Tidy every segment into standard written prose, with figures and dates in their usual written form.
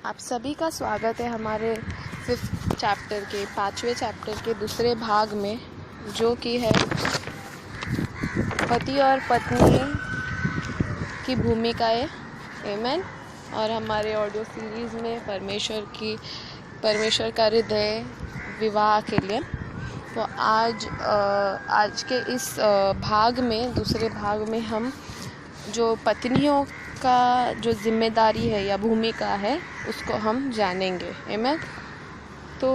आप सभी का स्वागत है हमारे 5th चैप्टर के 5वें चैप्टर के दूसरे भाग में, जो कि है पति और पत्नी की भूमिकाएं। आमेन। और हमारे ऑडियो सीरीज़ में परमेश्वर का हृदय विवाह के लिए। तो आज के इस भाग में, दूसरे भाग में, हम जो पत्नियों का जो जिम्मेदारी है या भूमिका है उसको हम जानेंगे। आमेन। तो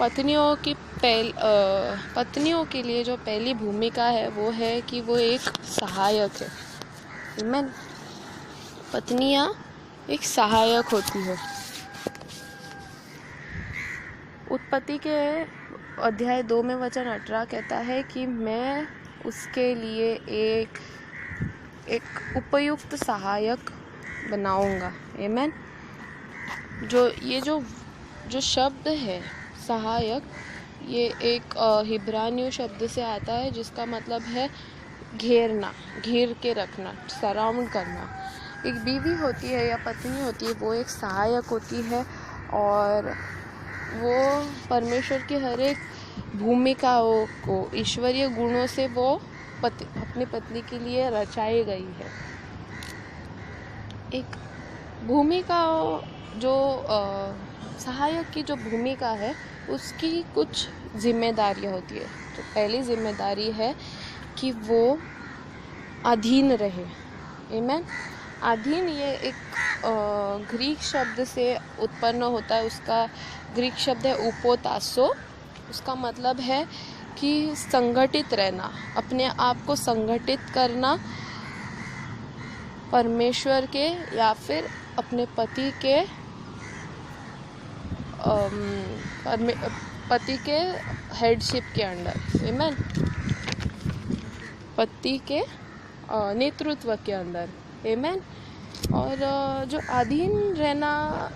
पत्नियों के लिए जो पहली भूमिका है वो है कि वो एक सहायक है। आमेन। पत्नियां एक सहायक होती है। उत्पत्ति के अध्याय 2 में वचन 18 कहता है कि मैं उसके लिए एक उपयुक्त सहायक बनाऊंगा। आमेन। जो शब्द है सहायक, ये एक हिब्रानी शब्द से आता है जिसका मतलब है घेरना, घेर के रखना, सराउंड करना। एक बीवी होती है या पत्नी होती है, वो एक सहायक होती है और वो परमेश्वर की हर एक भूमिकाओं को, ईश्वरीय गुणों से वो अपनी पत्नी के लिए रचाई गई है। एक भूमिका जो सहायक की जो भूमिका है उसकी कुछ जिम्मेदारियां होती है। तो पहली जिम्मेदारी है कि वो अधीन रहे। आमेन। अधीन ये एक ग्रीक शब्द से उत्पन्न होता है। उसका ग्रीक शब्द है उपोतासो। उसका मतलब है कि संगठित रहना, अपने आप को संगठित करना परमेश्वर के या फिर अपने पति के हेडशिप के अंडर। आमेन। पति के नेतृत्व के अंदर। आमेन। और जो अधीन रहना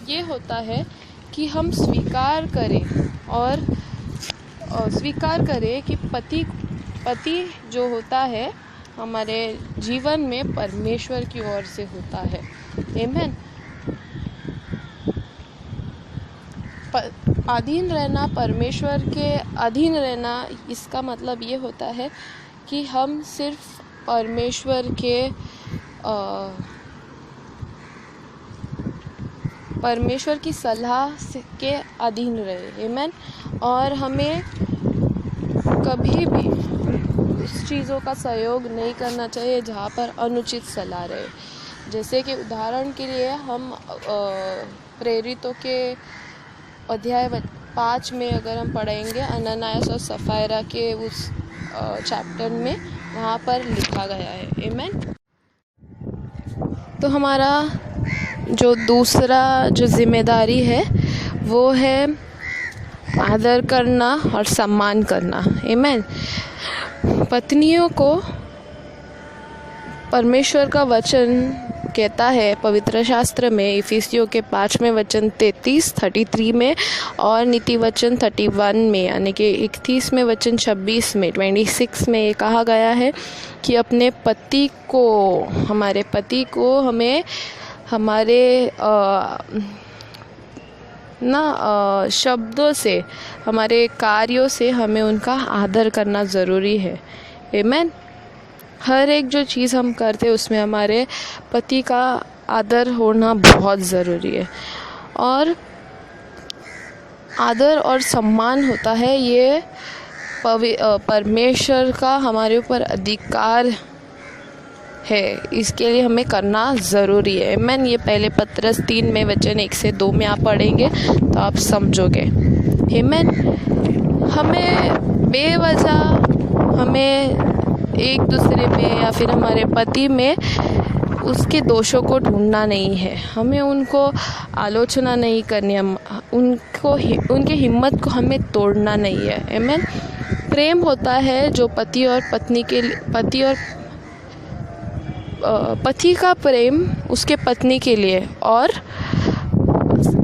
ये होता है कि हम स्वीकार करें कि पति जो होता है हमारे जीवन में परमेश्वर की ओर से होता है। आमेन। अधीन रहना, परमेश्वर के अधीन रहना, इसका मतलब ये होता है कि हम सिर्फ परमेश्वर की सलाह के अधीन रहे। आमेन। और हमें कभी भी उस चीज़ों का सहयोग नहीं करना चाहिए जहाँ पर अनुचित सलाह रहे। जैसे कि उदाहरण के लिए हम प्रेरितों के अध्याय 5 में अगर हम पढ़ेंगे, अननियास और सफायरा के उस चैप्टर में, वहाँ पर लिखा गया है। आमेन। तो हमारा जो दूसरा जो जिम्मेदारी है वो है आदर करना और सम्मान करना। आमेन। पत्नियों को परमेश्वर का वचन कहता है पवित्र शास्त्र में, इफिसियों के 5वें वचन 33 में और नीति वचन 31 में, यानी कि 31वें वचन 26 में ये कहा गया है कि अपने पति को, हमारे पति को हमें हमारे शब्दों से, हमारे कार्यों से हमें उनका आदर करना ज़रूरी है। आमेन। हर एक जो चीज़ हम करते हैं उसमें हमारे पति का आदर होना बहुत ज़रूरी है। और आदर और सम्मान होता है, ये परमेश्वर का हमारे ऊपर अधिकार है, इसके लिए हमें करना ज़रूरी है। आमेन। ये पहले पत्रस 3 में वचन 1 से 2 में आप पढ़ेंगे तो आप समझोगे। आमेन। हमें बेवजह एक दूसरे में या फिर हमारे पति में उसके दोषों को ढूंढना नहीं है। हमें उनको आलोचना नहीं करनी है, उनके हिम्मत को हमें तोड़ना नहीं है। आमेन। प्रेम होता है जो पति का प्रेम उसके पत्नी के लिए, और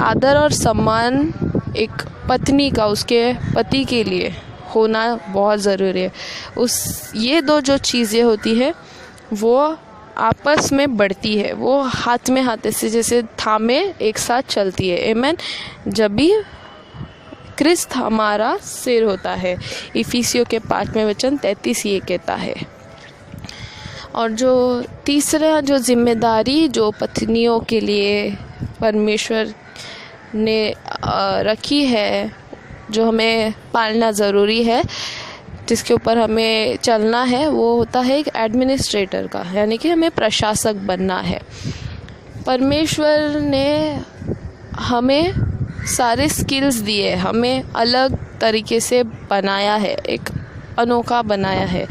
आदर और सम्मान एक पत्नी का उसके पति के लिए होना बहुत ज़रूरी है। ये दो जो चीज़ें होती है वो आपस में बढ़ती है, वो हाथ में हाथ ऐसे जैसे थामे एक साथ चलती है। आमीन। जब भी क्रिस्त हमारा सिर होता है। इफिसियों के 5वें वचन 33 ये कहता है। और जो तीसरा जो जिम्मेदारी जो पत्नियों के लिए परमेश्वर ने रखी है, जो हमें पालना ज़रूरी है, जिसके ऊपर हमें चलना है, वो होता है एक एडमिनिस्ट्रेटर का, यानी कि हमें प्रशासक बनना है। परमेश्वर ने हमें सारे स्किल्स दिए, हमें अलग तरीके से बनाया है, एक अनोखा बनाया है,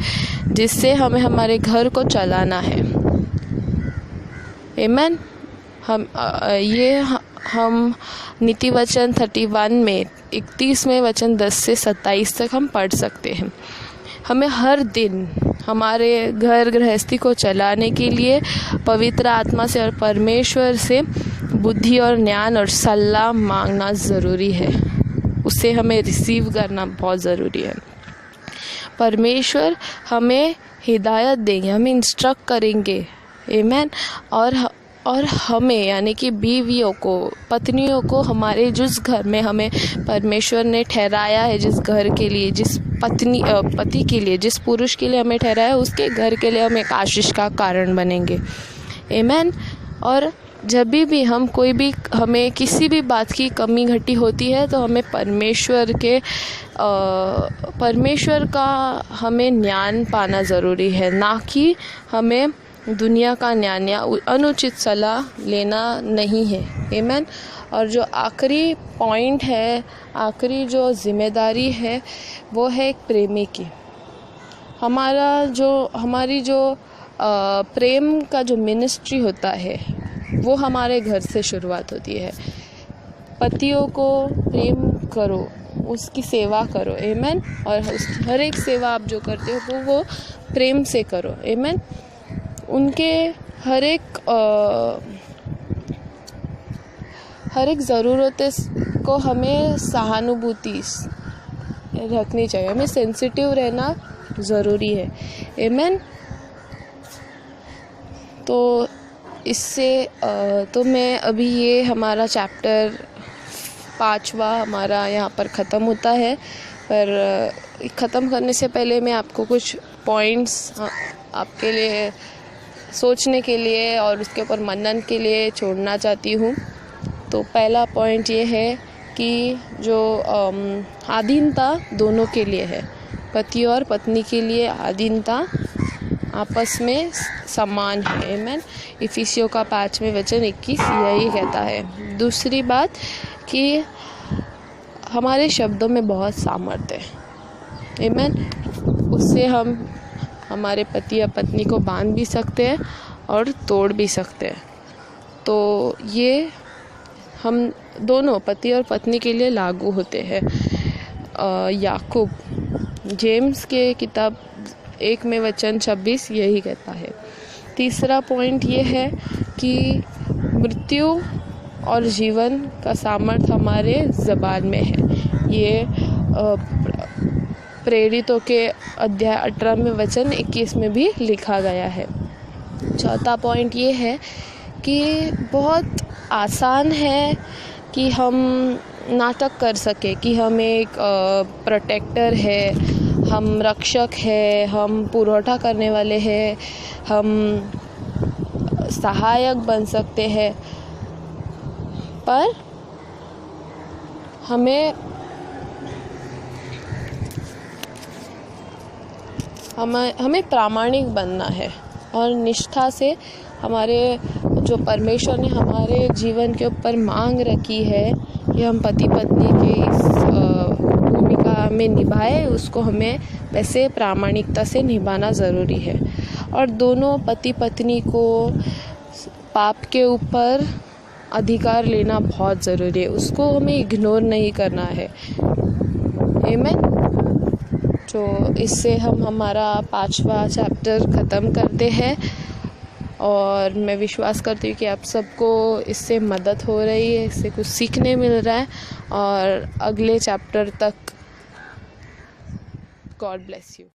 जिससे हमें हमारे घर को चलाना है। आमीन। हम नीति वचन 31 में 31वें वचन 10 से 27 तक हम पढ़ सकते हैं। हमें हर दिन हमारे घर गृहस्थी को चलाने के लिए पवित्र आत्मा से और परमेश्वर से बुद्धि और ज्ञान और सलाह मांगना ज़रूरी है। उसे हमें रिसीव करना बहुत ज़रूरी है। परमेश्वर हमें हिदायत देंगे, हमें इंस्ट्रक्ट करेंगे। आमीन। और हमें यानी कि बीवियों को, पत्नियों को, हमारे जिस घर में हमें परमेश्वर ने ठहराया है, जिस घर के लिए, जिस पति के लिए, जिस पुरुष के लिए हमें ठहराया है, उसके घर के लिए हम एक आशीष का कारण बनेंगे। आमीन। और जब भी हमें किसी भी बात की कमी घटी होती है, तो हमें परमेश्वर का हमें ज्ञान पाना ज़रूरी है, ना कि हमें दुनिया का ज्ञान या अनुचित सलाह लेना नहीं है। आमीन। और जो आखिरी पॉइंट है, आखिरी जो जिम्मेदारी है, वो है एक प्रेमी की। हमारी जो प्रेम का जो मिनिस्ट्री होता है, वो हमारे घर से शुरुआत होती है। पतियों को प्रेम करो, उसकी सेवा करो। आमीन। और हर एक सेवा आप जो करते हो वो प्रेम से करो। आमीन। उनके हर एक ज़रूरतें को हमें सहानुभूति रखनी चाहिए, हमें सेंसिटिव रहना ज़रूरी है। आमीन। तो इससे तो मैं अभी ये हमारा चैप्टर 5वां हमारा यहाँ पर ख़त्म होता है, पर ख़त्म करने से पहले मैं आपको कुछ पॉइंट्स आपके लिए सोचने के लिए और उसके ऊपर मनन के लिए छोड़ना चाहती हूँ। तो पहला पॉइंट ये है कि जो अधीनता दोनों के लिए है, पति और पत्नी के लिए अधीनता आपस में समान है। आमीन। इफिसियों का 5वें वचन 21 यही कहता है। दूसरी बात कि हमारे शब्दों में बहुत सामर्थ्य है। आमीन। उससे हम हमारे पति या पत्नी को बांध भी सकते हैं और तोड़ भी सकते हैं। तो ये हम दोनों पति और पत्नी के लिए लागू होते हैं। याकूब जेम्स के किताब 1 में वचन 26 यही कहता है। तीसरा पॉइंट ये है कि मृत्यु और जीवन का सामर्थ्य हमारे ज़बान में है। ये प्रेरितों के अध्याय 18 में वचन 21 में भी लिखा गया है। चौथा पॉइंट ये है कि बहुत आसान है कि हम नाटक कर सके कि हम एक प्रोटेक्टर है, हम रक्षक है, हम पुरौठा करने वाले हैं, हम सहायक बन सकते हैं, पर हमें प्रामाणिक बनना है और निष्ठा से हमारे जो परमेश्वर ने हमारे जीवन के ऊपर मांग रखी है कि हम पति पत्नी के इस भूमिका में निभाए, उसको हमें वैसे प्रामाणिकता से निभाना ज़रूरी है। और दोनों पति पत्नी को पाप के ऊपर अधिकार लेना बहुत ज़रूरी है, उसको हमें इग्नोर नहीं करना है। आमीन। तो इससे हम हमारा 5वां चैप्टर ख़त्म करते हैं और मैं विश्वास करती हूँ कि आप सबको इससे मदद हो रही है, इससे कुछ सीखने मिल रहा है। और अगले चैप्टर तक गॉड ब्लेस यू।